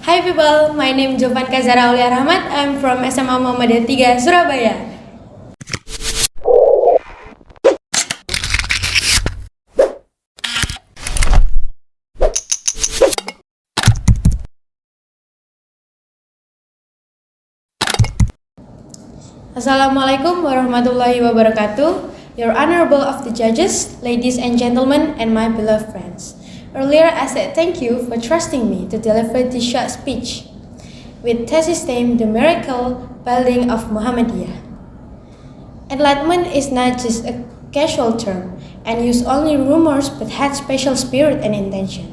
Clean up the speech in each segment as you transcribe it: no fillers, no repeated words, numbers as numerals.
Hi people, my name is Jovanka Zahra Aulia Rahmat. I'm from SMA Muhammadiyah 3, Surabaya. Assalamualaikum warahmatullahi wabarakatuh. Your honorable of the judges, ladies and gentlemen, and my beloved friends. Earlier I said thank you for trusting me to deliver this short speech with thesis theme The Miracle Building of Muhammadiyah. Enlightenment is not just a casual term and used only rumors but has special spirit and intention.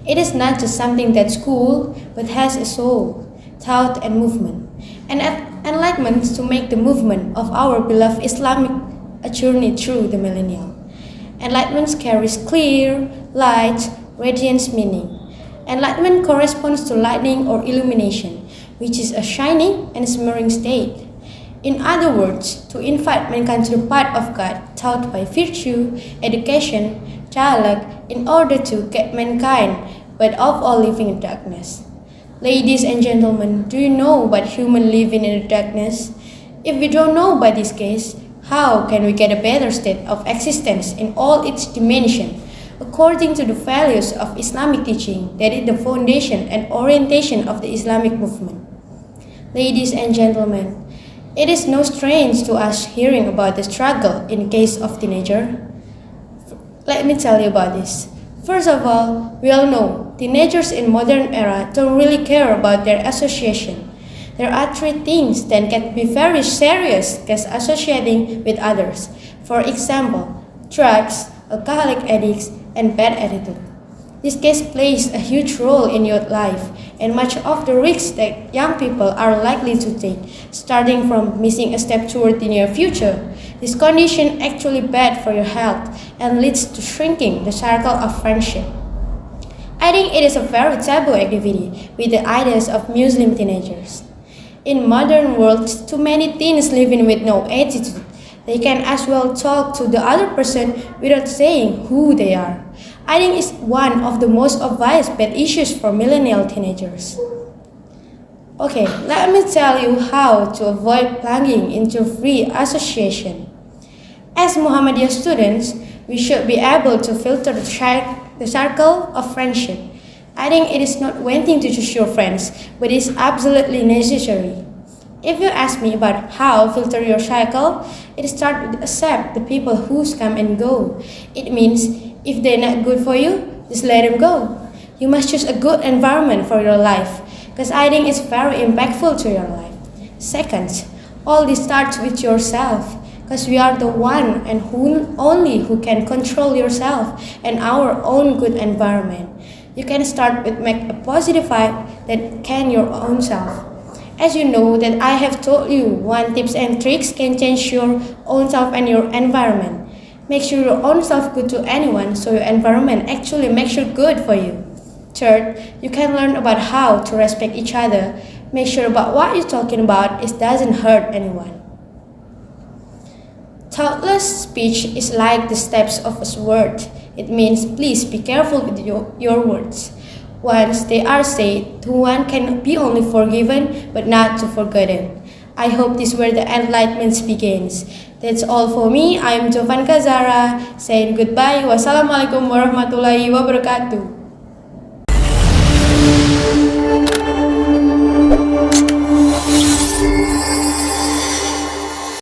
It is not just something that's cool but has a soul, thought and movement. And enlightenment to make the movement of our beloved Islamic a journey through the millennium. Enlightenment carries clear, light, radiant meaning. Enlightenment corresponds to lightning or illumination, which is a shining and shimmering state. In other words, to invite mankind to the path of God taught by virtue, education, dialogue, in order to get mankind but of all living in darkness. Ladies and gentlemen, do you know what human living in the darkness? If we don't know by this case, how can we get a better state of existence in all its dimensions, according to the values of Islamic teaching that is the foundation and orientation of the Islamic movement? Ladies and gentlemen, it is no strange to us hearing about the struggle in case of teenager. Let me tell you about this. First of all, we all know teenagers in modern era don't really care about their association. There are three things that can be very serious case associating with others. For example, drugs, alcoholic addicts, and bad attitude. This case plays a huge role in your life and much of the risks that young people are likely to take, starting from missing a step toward the near future. This condition actually bad for your health and leads to shrinking the circle of friendship. I think it is a very taboo activity with the ideas of Muslim teenagers. In modern world, too many teens living with no attitude. They can as well talk to the other person without saying who they are. I think it's one of the most obvious bad issues for millennial teenagers. Okay, let me tell you how to avoid plunging into free association. As Muhammadiyah students, we should be able to filter the circle of friendship. I think it is not one thing to choose your friends, but it is absolutely necessary. If you ask me about how filter your cycle, it starts with accept the people who come and go. It means if they're not good for you, just let them go. You must choose a good environment for your life, because I think it's very impactful to your life. Second, all this starts with yourself, because we are the one and only who can control yourself and our own good environment. You can start with make a positive vibe that can your own self. As you know that I have told you one tips and tricks can change your own self and your environment. Make sure your own self good to anyone so your environment actually makes you good for you. Third, you can learn about how to respect each other. Make sure about what you're talking about it doesn't hurt anyone. Thoughtless speech is like the steps of a sword. It means please be careful with your words. Once they are said, one can be only forgiven but not to forgotten. I hope this is where the enlightenment begins. That's all for me. I am Jovanka Zahra saying goodbye. Wassalamualaikum warahmatullahi wabarakatuh.